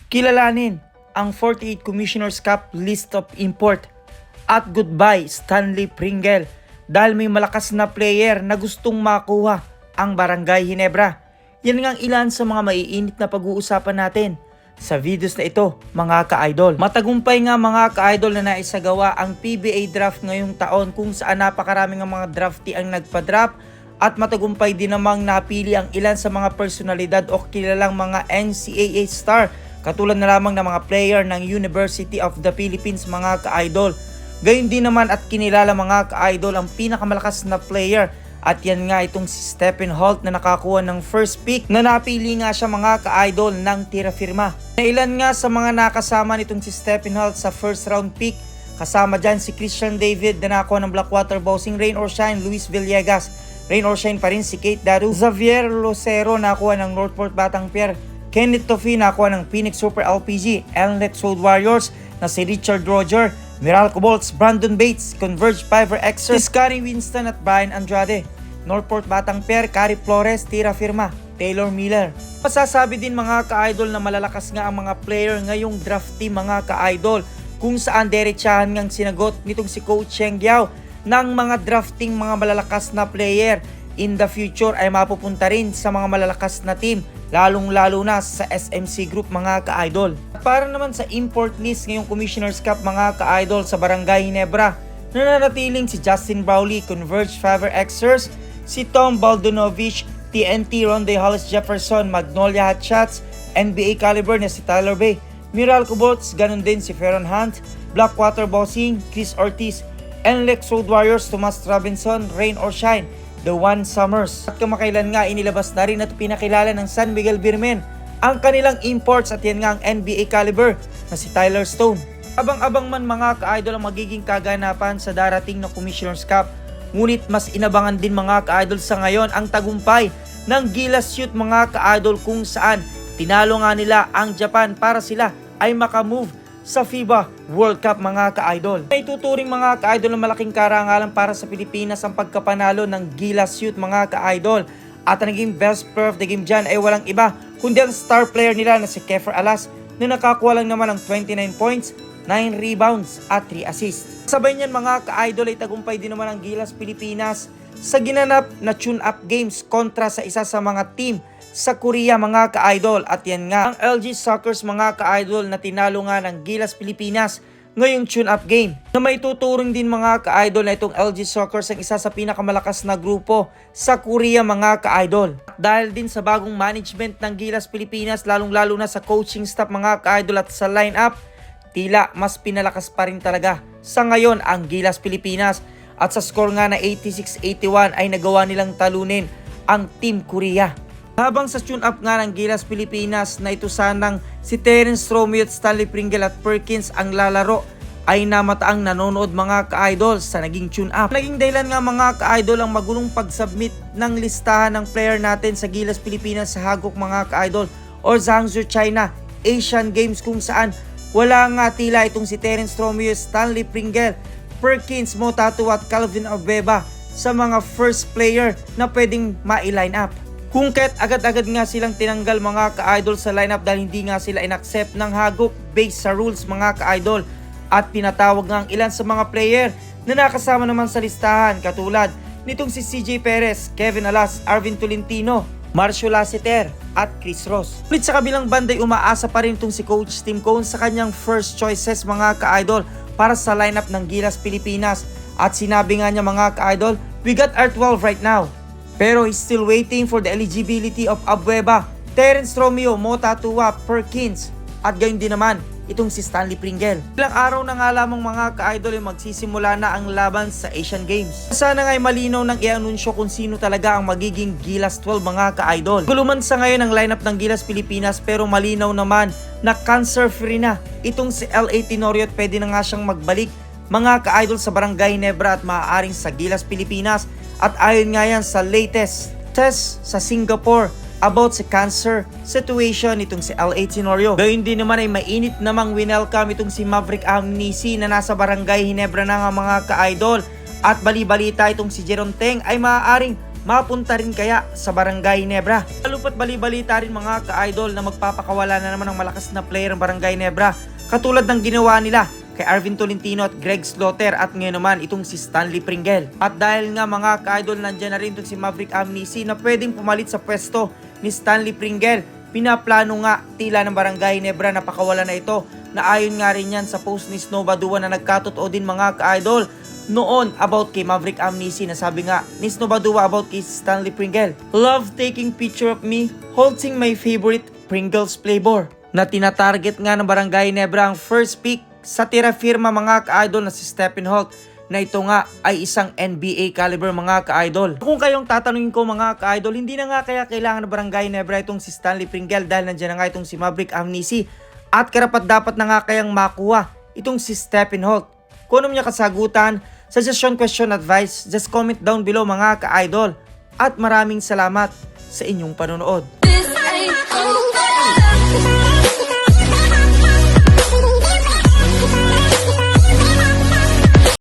Kilalanin ang 48 Commissioner's Cup list of import at goodbye Stanley Pringle dahil may malakas na player na gustong makuha ang Barangay Ginebra. Yan nga ang ilan sa mga maiinit na pag-uusapan natin sa videos na ito, mga ka-idol. Matagumpay nga mga ka-idol na naisagawa ang PBA draft ngayong taon kung saan napakaraming mga draftee ang nagpa-draft at matagumpay din namang napili ang ilan sa mga personalidad o kilalang mga NCAA star katulad na lamang ng mga player ng University of the Philippines, mga ka-idol. Gayun din naman at kinilala mga ka-idol ang pinakamalakas na player at yan nga itong si Stephen Holt na nakakuha ng first pick na napili nga siya mga ka-idol ng tira firma. Ilan nga sa mga nakasama nitong si Stephen Holt sa first round pick, kasama dyan si Christian David na nakakuha ng Blackwater Boxing, Rain or Shine, Luis Villegas, Rain or Shine pa rin si Kate Daru, Xavier Lucero nakakuha ng Northport Batang Pier, Kenneth Tofi nakakuha ng Phoenix Super LPG, Elnet Soul Warriors na si Richard Roger, Meralco Bolts, Brandon Bates, Converge Piper Xer, Scotty Winston at Brian Andrade, Northport Batang Pier, Cari Flores, Tira Firma, Taylor Miller. Masasabi din mga ka-idol na malalakas nga ang mga player ngayong draft team mga ka-idol kung saan derechahan ngang sinagot nitong si Coach Cheng Giao ng mga drafting mga malalakas na player in the future ay mapupunta rin sa mga malalakas na team lalong-lalo na sa SMC Group mga ka-idol. Para naman sa import list ngayong Commissioner's Cup mga ka-idol sa Barangay Ginebra, nananatiling si Justin Brownlee, Converge Fiverr Xers, si Tom Baldonovich, TNT Ronde Hollis Jefferson, Magnolia Hotshots, NBA caliber na si Tyler Bay, Meralco Bolts, ganun din si Ferron Hunt, Blackwater Boxing, Chris Ortiz, Enlex Road Warriors, Tomas Robinson, Rain or Shine, The One Summers. At kamakailan nga inilabas na rin at pinakilala ng San Miguel Beermen ang kanilang imports at yan nga ang NBA caliber na si Tyler Stone. Abang-abang man mga ka-idol ang magiging kaganapan sa darating na Commissioner's Cup. Ngunit mas inabangan din mga ka-idol sa ngayon ang tagumpay ng Gilas Youth mga ka-idol kung saan tinalo nga nila ang Japan para sila ay makamove sa FIBA World Cup mga ka-idol. May tuturing mga ka-idol na malaking karangalan para sa Pilipinas ang pagkapanalo ng Gilas Youth mga ka-idol. At ang naging best player of the game dyan ay walang iba kundi ang star player nila na si Keffer Alas na nakakuha lang naman ng 29 points, 9 rebounds at 3 assists. Sabay niyan mga ka-idol ay tagumpay din naman ang Gilas Pilipinas sa ginanap na tune-up games kontra sa isa sa mga team sa Korea mga ka-idol. At yan nga ang LG Soccers mga ka-idol na tinalo nga ng Gilas Pilipinas ngayong tune-up game. Na may tuturing din mga ka-idol na itong LG Soccers ang isa sa pinakamalakas na grupo sa Korea mga ka-idol. Dahil din sa bagong management ng Gilas Pilipinas lalong-lalo na sa coaching staff mga ka-idol at sa line-up, tila mas pinalakas pa rin talaga sa ngayon ang Gilas Pilipinas. At sa score nga na 86-81 ay nagawa nilang talunin ang Team Korea. Habang sa tune-up nga ng Gilas Pilipinas na ito sanang si Terence Romeo at Stanley Pringle at Perkins ang lalaro ay namataang nanonood mga ka-idol sa naging tune-up. Naging dahilan nga mga ka-idol ang magulong pag-submit ng listahan ng player natin sa Gilas Pilipinas sa hagok mga ka-idol o Zhangzhou China Asian Games kung saan wala nga tila itong si Terence Romeo, Stanley Pringle, Perkins, Motatu at Calvin Abeba sa mga first player na pwedeng ma-line up. Kung kaya't agad-agad nga silang tinanggal mga ka-idol sa lineup dahil hindi nga sila in-accept ng hagok based sa rules mga ka-idol. At pinatawag nga ang ilan sa mga player na nakasama naman sa listahan katulad nitong si CJ Perez, Kevin Alas, Arvin Tolentino, Marcio Lassiter at Chris Ross. Ulit sa kabilang banday umaasa pa rin itong si Coach Tim Cone sa kanyang first choices mga ka-idol para sa lineup ng Gilas Pilipinas. At sinabi nga niya mga ka-idol, we got our 12 right now. Pero he's still waiting for the eligibility of Abweba, Terence Romeo, Motatua, Perkins at gayon din naman itong si Stanley Pringle. Ilang araw na nga lamang mga ka-idol ay magsisimula na ang laban sa Asian Games. Sana nga ay malinaw nang i-anunsyo kung sino talaga ang magiging Gilas 12 mga ka-idol. Guluman sa ngayon ang lineup ng Gilas Pilipinas pero malinaw naman na cancer-free na itong si LA Tenorio at pwede na nga siyang magbalik mga ka-idol sa Barangay Ginebra at maaaring sa Gilas Pilipinas. At ayon nga yan sa latest test sa Singapore about sa cancer situation itong si LA Tenorio. Gayun din naman ay mainit namang winelcome itong si Maverick Amnisi na nasa Barangay Ginebra na nga mga ka-idol. At bali-balita itong si Jeron Teng ay maaaring mapunta rin kaya sa Barangay Ginebra? Lalo pat bali-balita rin mga ka-idol na magpapakawala na naman ng malakas na player ng Barangay Ginebra, katulad ng ginawa nila kay Arvin Tolentino at Greg Slaughter at ngayon naman itong si Stanley Pringle. At dahil nga mga ka-idol, nandiyan na rin itong si Maverick Amnesia na pwedeng pumalit sa pwesto ni Stanley Pringle, pinaplano nga tila ng Barangay Ginebra na pakawala na ito, na ayon nga rin yan sa post ni Snow Badua na nagkatotoo din mga ka-idol noon about kay Maverick Amnesia, na sabi nga ni Snow Badua about kay Stanley Pringle, "Love taking picture of me holding my favorite Pringles flavor," na tinatarget nga ng Barangay Ginebra ang first pick sa tira firma mga ka-idol na si Stephen Holt, na ito nga ay isang NBA caliber mga ka-idol. Kung kayong tatanungin ko mga ka-idol, hindi na nga kaya kailangan ng Barangay Ginebra itong si Stanley Pringle dahil nandiyan na nga itong si Maverick Amnesia, at karapat dapat na nga kayang makuha itong si Stephen Holt. Kung ano niya kasagutan, suggestion, question, advice, just comment down below mga ka-idol. At maraming salamat sa inyong panonood.